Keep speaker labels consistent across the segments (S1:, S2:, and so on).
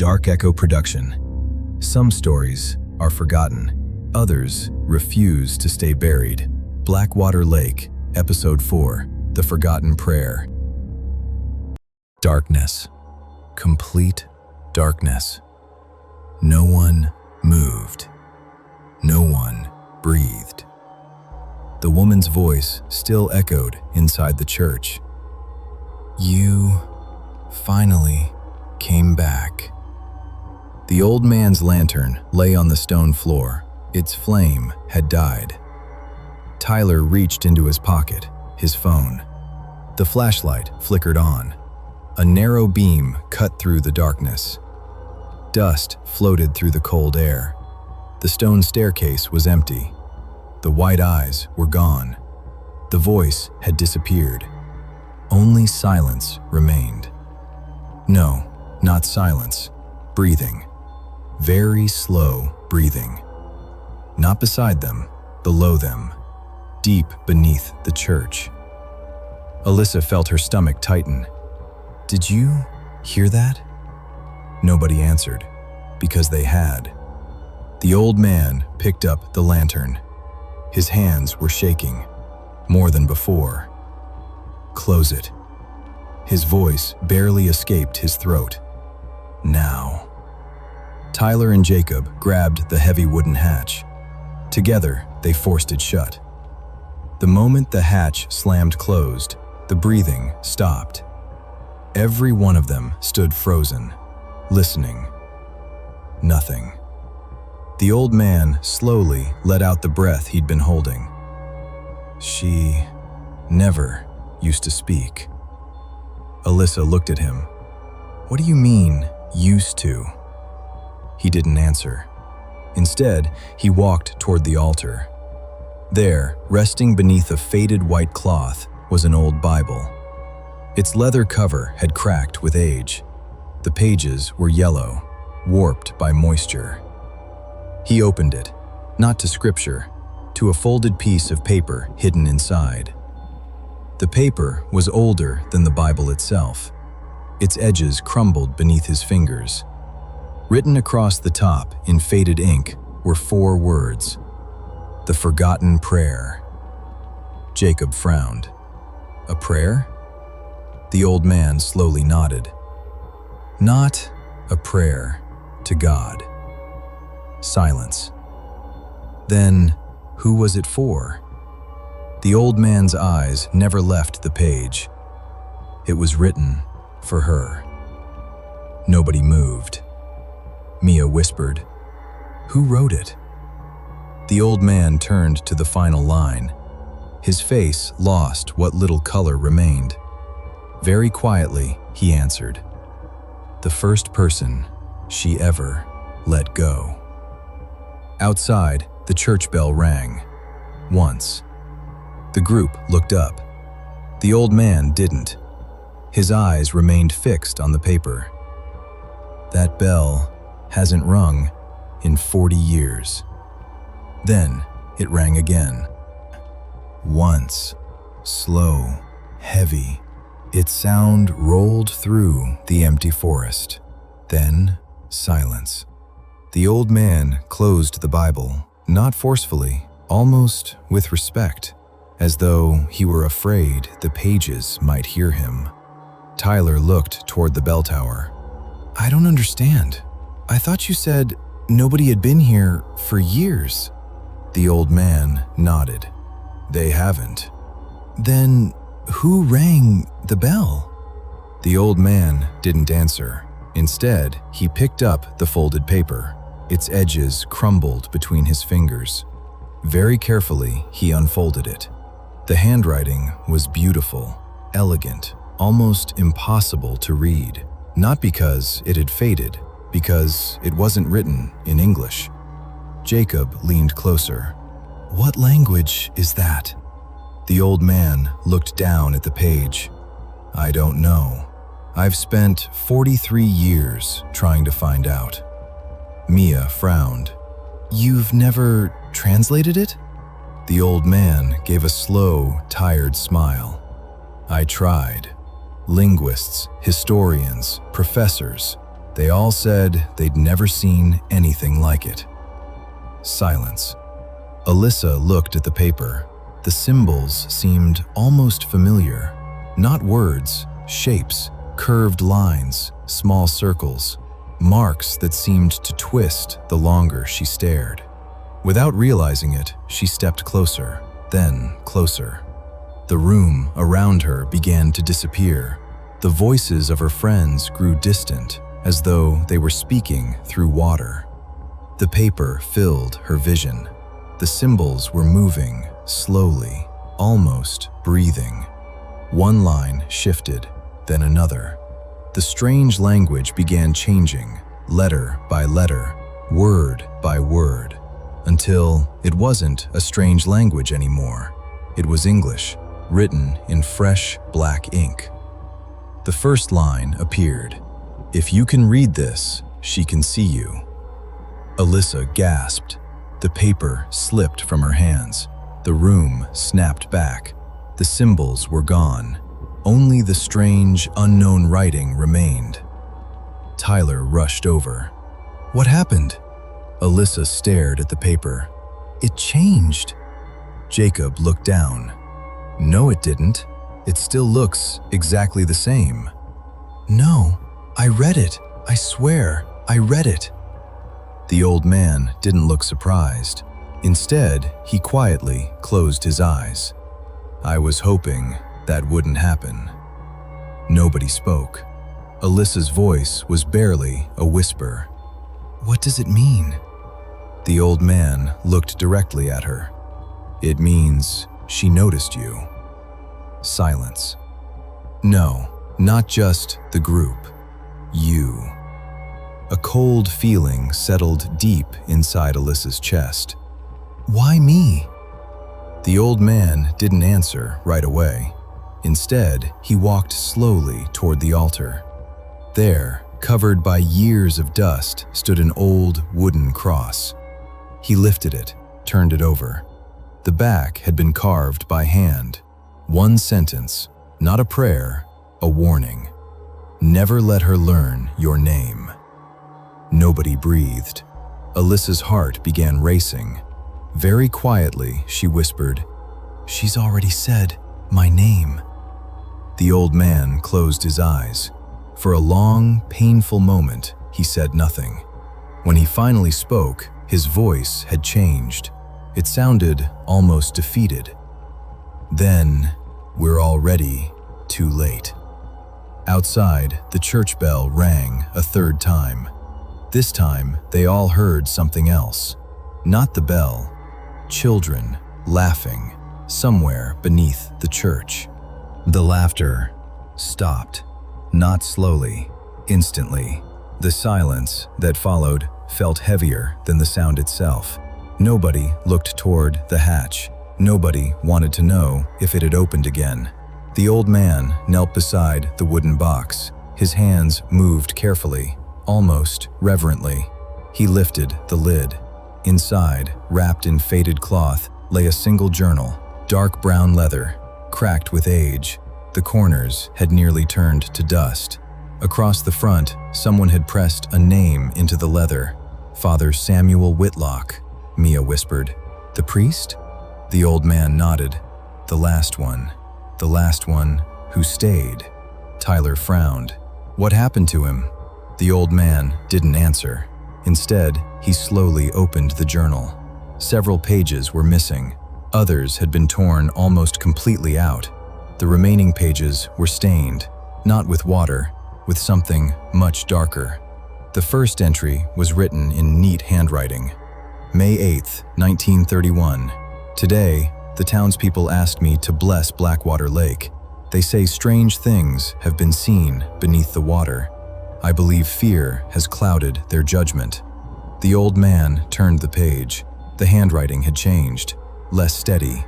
S1: DarkEcho production. Some stories are forgotten, others refuse to stay buried. Blackwater Lake, Episode 4, The Forgotten Prayer. Darkness. Complete darkness. No one moved. No one breathed. The woman's voice still echoed inside the church. "You finally came back." The old man's lantern lay on the stone floor. Its flame had died. Tyler reached into his pocket, his phone. The flashlight flickered on. A narrow beam cut through the darkness. Dust floated through the cold air. The stone staircase was empty. The white eyes were gone. The voice had disappeared. Only silence remained. No, not silence. Breathing. Very slow breathing. Not beside them, below them. Deep beneath the church. Alyssa felt her stomach tighten. "Did you hear that?" Nobody answered, because they had. The old man picked up the lantern. His hands were shaking, more than before. "Close it." His voice barely escaped his throat. "Now." Tyler and Jacob grabbed the heavy wooden hatch. Together, they forced it shut. The moment the hatch slammed closed, the breathing stopped. Every one of them stood frozen, listening. Nothing. The old man slowly let out the breath he'd been holding. "She never used to speak." Alyssa looked at him. "What do you mean, used to?" He didn't answer. Instead, he walked toward the altar. There, resting beneath a faded white cloth, was an old Bible. Its leather cover had cracked with age. The pages were yellow, warped by moisture. He opened it, not to scripture, to a folded piece of paper hidden inside. The paper was older than the Bible itself. Its edges crumbled beneath his fingers. Written across the top in faded ink were 4 words: "The Forgotten Prayer." Jacob frowned. "A prayer?" The old man slowly nodded. "Not a prayer to God." Silence. "Then, who was it for?" The old man's eyes never left the page. It was written for her. Nobody moved. Mia whispered, "Who wrote it?" The old man turned to the final line. His face lost what little color remained. Very quietly, he answered, "The first person she ever let go." Outside, the church bell rang. Once. The group looked up. The old man didn't. His eyes remained fixed on the paper. "That bell hasn't rung in 40 years. Then it rang again. Once. Slow, heavy. Its sound rolled through the empty forest. Then silence. The old man closed the Bible, not forcefully, almost with respect, as though he were afraid the pages might hear him. Tyler looked toward the bell tower. "I don't understand. I thought you said nobody had been here for years." The old man nodded. "They haven't." "Then who rang the bell?" The old man didn't answer. Instead, he picked up the folded paper. Its edges crumbled between his fingers. Very carefully, he unfolded it. The handwriting was beautiful, elegant, almost impossible to read. Not because it had faded, because it wasn't written in English. Jacob leaned closer. "What language is that?" The old man looked down at the page. "I don't know. I've spent 43 years trying to find out." Mia frowned. "You've never translated it?" The old man gave a slow, tired smile. "I tried. Linguists, historians, professors. They all said they'd never seen anything like it. Silence. Alyssa looked at the paper. The symbols seemed almost familiar. Not words, shapes, curved lines, small circles, marks that seemed to twist the longer she stared. Without realizing it, she stepped closer, then closer. The room around her began to disappear. The voices of her friends grew distant, as though they were speaking through water. The paper filled her vision. The symbols were moving slowly, almost breathing. One line shifted, then another. The strange language began changing, letter by letter, word by word, until it wasn't a strange language anymore. It was English, written in fresh black ink. The first line appeared. "If you can read this, she can see you." Alyssa gasped. The paper slipped from her hands. The room snapped back. The symbols were gone. Only the strange, unknown writing remained. Tyler rushed over. "What happened?" Alyssa stared at the paper. "It changed." Jacob looked down. "No, it didn't. It still looks exactly the same." "No, I read it. I swear, I read it." The old man didn't look surprised. Instead, he quietly closed his eyes. "I was hoping that wouldn't happen." Nobody spoke. Alyssa's voice was barely a whisper. "What does it mean?" The old man looked directly at her. "It means she noticed you." Silence. "No, not just the group. You." A cold feeling settled deep inside Alyssa's chest. "Why me?" The old man didn't answer right away. Instead, he walked slowly toward the altar. There, covered by years of dust, stood an old wooden cross. He lifted it, turned it over. The back had been carved by hand. One sentence, not a prayer, a warning. "Never let her learn your name." Nobody breathed. Alyssa's heart began racing. Very quietly, she whispered, "She's already said my name." The old man closed his eyes. For a long, painful moment, he said nothing. When he finally spoke, his voice had changed. It sounded almost defeated. "Then, we're already too late." Outside, the church bell rang a third time. This time, they all heard something else. Not the bell. Children laughing somewhere beneath the church. The laughter stopped, not slowly, instantly. The silence that followed felt heavier than the sound itself. Nobody looked toward the hatch. Nobody wanted to know if it had opened again. The old man knelt beside the wooden box. His hands moved carefully, almost reverently. He lifted the lid. Inside, wrapped in faded cloth, lay a single journal, dark brown leather, cracked with age. The corners had nearly turned to dust. Across the front, someone had pressed a name into the leather. "Father Samuel Whitlock," Mia whispered. "The priest?" The old man nodded. The last one who stayed." Tyler frowned. "What happened to him?" The old man didn't answer. Instead, he slowly opened the journal. Several pages were missing. Others had been torn almost completely out. The remaining pages were stained, not with water, with something much darker. The first entry was written in neat handwriting. May 8th, 1931. "Today, the townspeople asked me to bless Blackwater Lake. They say strange things have been seen beneath the water. I believe fear has clouded their judgment." The old man turned the page. The handwriting had changed, less steady.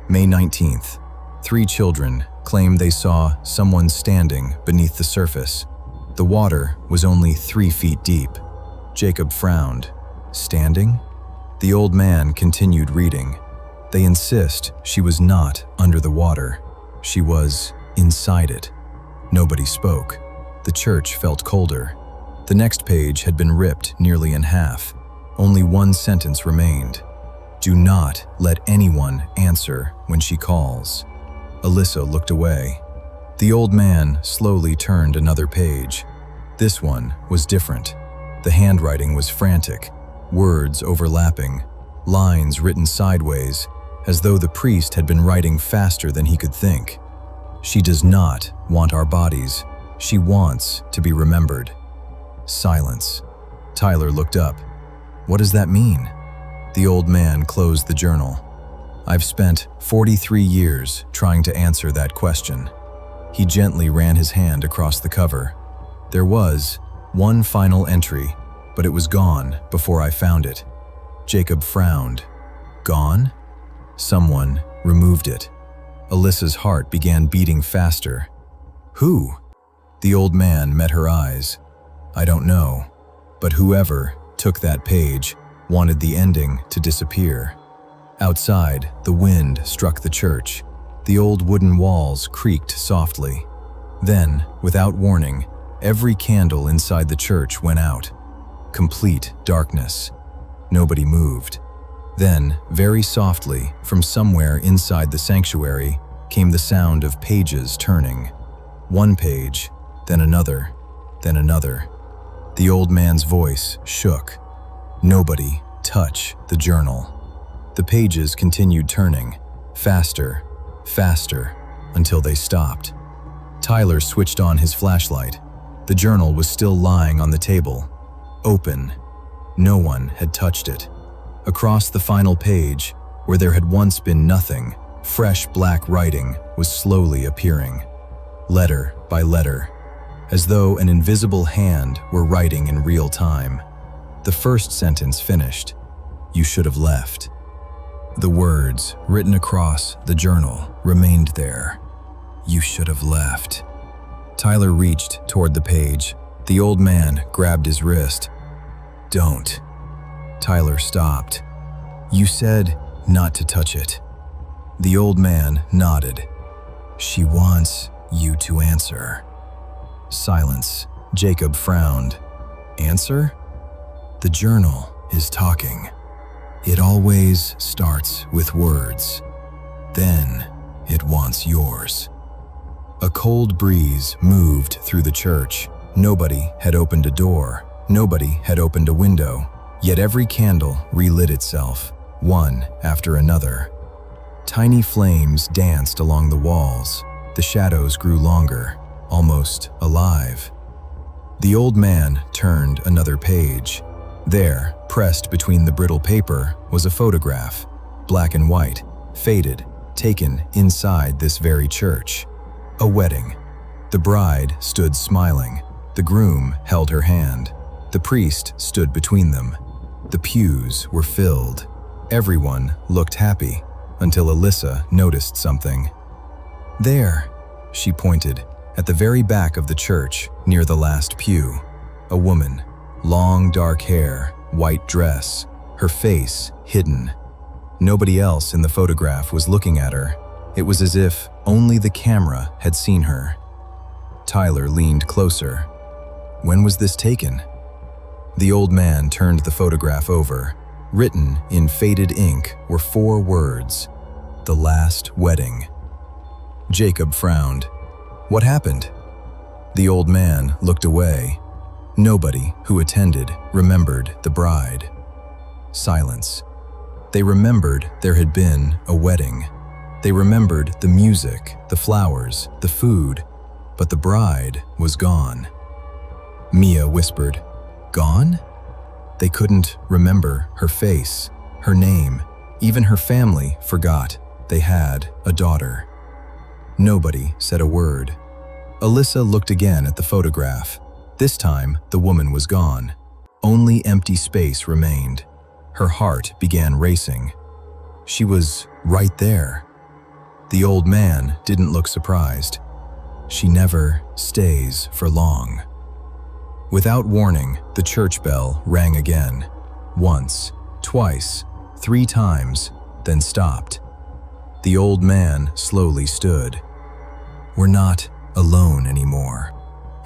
S1: May 19th. 3 children claim they saw someone standing beneath the surface. The water was only 3 feet deep. Jacob frowned. Standing? The old man continued reading. They insist she was not under the water. She was inside it. Nobody spoke. The church felt colder. The next page had been ripped nearly in half. Only one sentence remained. Do not let anyone answer when she calls. Alyssa looked away. The old man slowly turned another page. This one was different. The handwriting was frantic, words overlapping, lines written sideways, as though the priest had been writing faster than he could think. She does not want our bodies. She wants to be remembered. Silence. Tyler looked up. What does that mean? The old man closed the journal. I've spent 43 years trying to answer that question. He gently ran his hand across the cover. There was one final entry, but it was gone before I found it. Jacob frowned. Gone? Someone removed it. Alyssa's heart began beating faster. Who? The old man met her eyes. I don't know, but whoever took that page wanted the ending to disappear. Outside, the wind struck the church. The old wooden walls creaked softly. Then, without warning, every candle inside the church went out. Complete darkness. Nobody moved. Then, very softly, from somewhere inside the sanctuary, came the sound of pages turning. One page, then another, then another. The old man's voice shook. Nobody touch the journal. The pages continued turning, faster, faster, until they stopped. Tyler switched on his flashlight. The journal was still lying on the table, open. No one had touched it. Across the final page, where there had once been nothing, fresh black writing was slowly appearing, letter by letter, as though an invisible hand were writing in real time. The first sentence finished. You should have left. The words written across the journal remained there. You should have left. Tyler reached toward the page. The old man grabbed his wrist. Don't. Tyler stopped. You said not to touch it. The old man nodded. She wants you to answer. Silence. Jacob frowned. Answer? The journal is talking. It always starts with words. Then it wants yours. A cold breeze moved through the church. Nobody had opened a door. Nobody had opened a window. Yet every candle relit itself, one after another. Tiny flames danced along the walls. The shadows grew longer, almost alive. The old man turned another page. There, pressed between the brittle paper, was a photograph, black and white, faded, taken inside this very church. A wedding. The bride stood smiling. The groom held her hand. The priest stood between them. The pews were filled. Everyone looked happy, until Alyssa noticed something. There, she pointed, at the very back of the church, near the last pew. A woman, long dark hair, white dress, her face hidden. Nobody else in the photograph was looking at her. It was as if only the camera had seen her. Tyler leaned closer. When was this taken? The old man turned the photograph over. Written in faded ink were 4 words: The Last Wedding. Jacob frowned. What happened? The old man looked away. Nobody who attended remembered the bride. Silence. They remembered there had been a wedding. They remembered the music, the flowers, the food, but the bride was gone. Mia whispered, Gone? They couldn't remember her face, her name. Even her family forgot they had a daughter. Nobody said a word. Alyssa looked again at the photograph. This time, the woman was gone. Only empty space remained. Her heart began racing. She was right there. The old man didn't look surprised. She never stays for long. Without warning, the church bell rang again. Once, twice, 3 times, then stopped. The old man slowly stood. We're not alone anymore.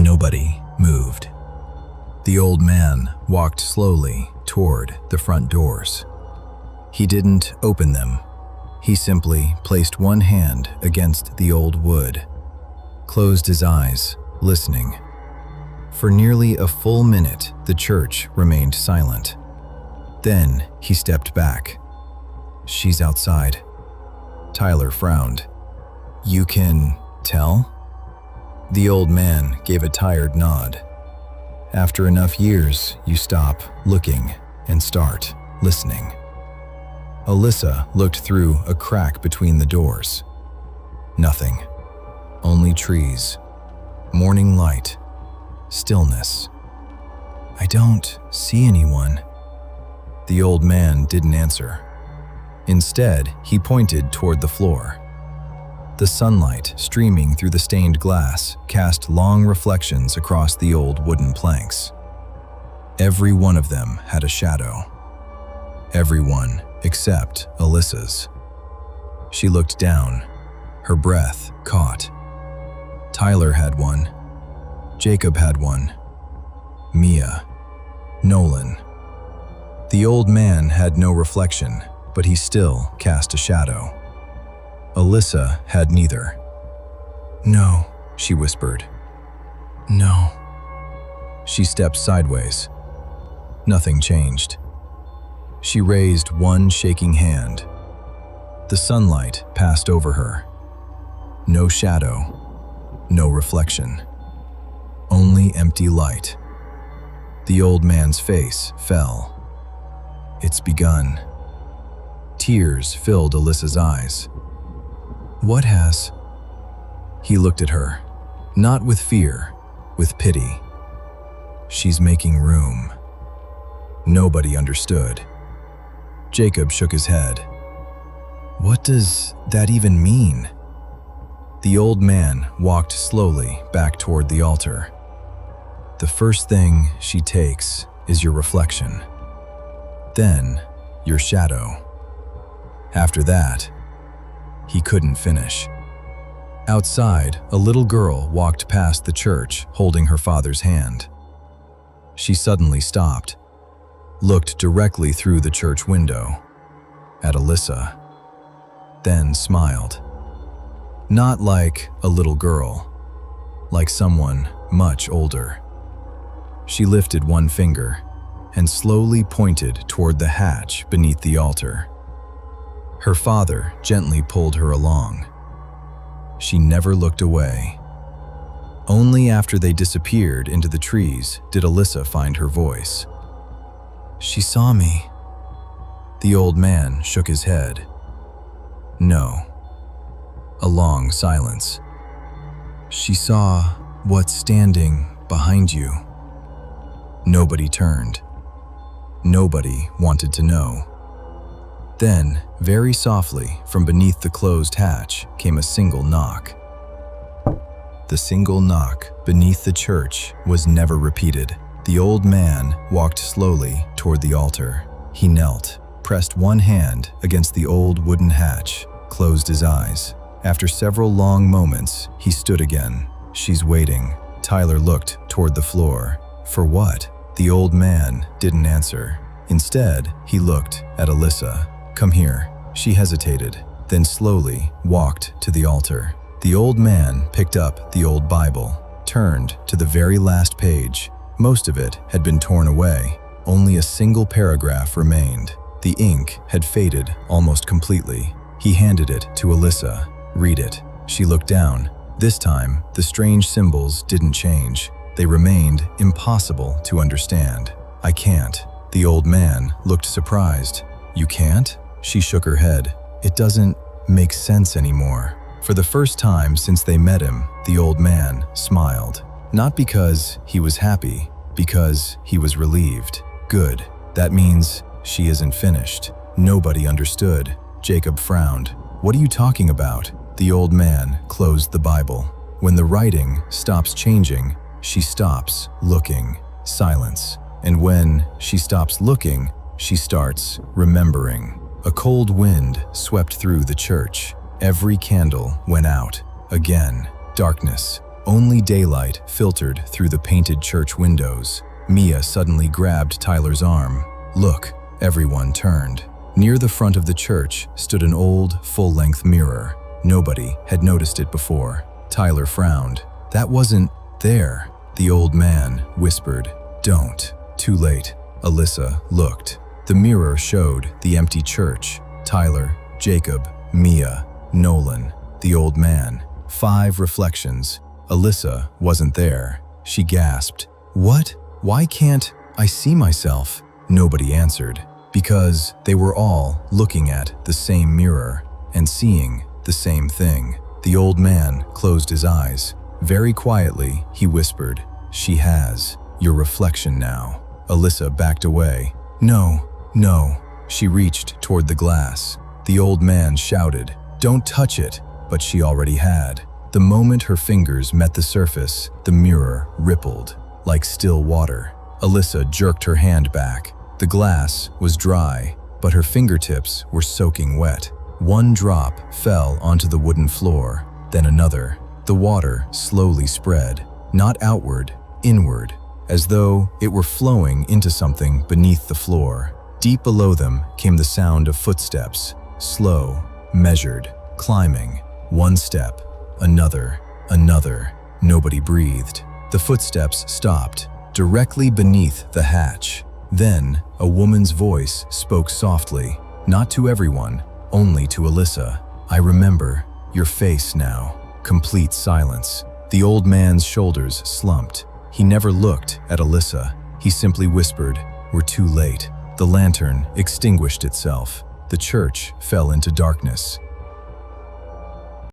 S1: Nobody moved. The old man walked slowly toward the front doors. He didn't open them. He simply placed one hand against the old wood, closed his eyes, listening. For nearly a full minute, the church remained silent. Then he stepped back. "She's outside." Tyler frowned. "You can tell?" The old man gave a tired nod. "After enough years, you stop looking and start listening." Alyssa looked through a crack between the doors. Nothing. Only trees, morning light, stillness. "I don't see anyone." The old man didn't answer. Instead, he pointed toward the floor. The sunlight streaming through the stained glass cast long reflections across the old wooden planks. Every one of them had a shadow. Everyone except Alyssa's. She looked down, her breath caught. Tyler had one. Jacob had one. Mia. Nolan. The old man had no reflection, but he still cast a shadow. Alyssa had neither. "No," she whispered. "No." She stepped sideways. Nothing changed. She raised one shaking hand. The sunlight passed over her. No shadow, no reflection. Only empty light. The old man's face fell. "It's begun." Tears filled Alyssa's eyes. "What has?" He looked at her, not with fear, with pity. "She's making room." Nobody understood. Jacob shook his head. "What does that even mean?" The old man walked slowly back toward the altar. "The first thing she takes is your reflection. Then, your shadow. After that," he couldn't finish. Outside, a little girl walked past the church holding her father's hand. She suddenly stopped, looked directly through the church window at Alyssa, then smiled. Not like a little girl, like someone much older. She lifted one finger and slowly pointed toward the hatch beneath the altar. Her father gently pulled her along. She never looked away. Only after they disappeared into the trees did Alyssa find her voice. "She saw me." The old man shook his head. "No." A long silence. "She saw what's standing behind you." Nobody turned. Nobody wanted to know. Then, very softly, from beneath the closed hatch came a single knock. The single knock beneath the church was never repeated. The old man walked slowly toward the altar. He knelt, pressed one hand against the old wooden hatch, closed his eyes. After several long moments, he stood again. "She's waiting." Tyler looked toward the floor. "For what?" The old man didn't answer. Instead, he looked at Alyssa. "Come here." She hesitated, then slowly walked to the altar. The old man picked up the old Bible, turned to the very last page. Most of it had been torn away. Only a single paragraph remained. The ink had faded almost completely. He handed it to Alyssa. "Read it." She looked down. This time, the strange symbols didn't change. They remained impossible to understand. "I can't." The old man looked surprised. "You can't?" She shook her head. "It doesn't make sense anymore." For the first time since they met him, the old man smiled. Not because he was happy, because he was relieved. "Good. That means she isn't finished." Nobody understood. Jacob frowned. "What are you talking about?" The old man closed the Bible. "When the writing stops changing, she stops looking." Silence. "And when she stops looking, she starts remembering." A cold wind swept through the church. Every candle went out. Again, darkness. Only daylight filtered through the painted church windows. Mia suddenly grabbed Tyler's arm. "Look," everyone turned. Near the front of the church stood an old, full-length mirror. Nobody had noticed it before. Tyler frowned. "That wasn't there," the old man whispered. "Don't." Too late. Alyssa looked. The mirror showed the empty church. Tyler, Jacob, Mia, Nolan, the old man. 5 reflections. Alyssa wasn't there. She gasped. "What? Why can't I see myself?" Nobody answered. Because they were all looking at the same mirror and seeing the same thing. The old man closed his eyes. Very quietly, he whispered, "She has your reflection now." Alyssa backed away. "No, no." She reached toward the glass. The old man shouted, "Don't touch it," but she already had. The moment her fingers met the surface, the mirror rippled like still water. Alyssa jerked her hand back. The glass was dry, but her fingertips were soaking wet. One drop fell onto the wooden floor, then another. The water slowly spread, not outward, inward, as though it were flowing into something beneath the floor. Deep below them came the sound of footsteps, slow, measured, climbing. One step, another, another. Nobody breathed. The footsteps stopped, directly beneath the hatch. Then, a woman's voice spoke softly, not to everyone, only to Alyssa. "I remember your face now." Complete silence. The old man's shoulders slumped. He never looked at Alyssa. He simply whispered, "We're too late." The lantern extinguished itself. The church fell into darkness.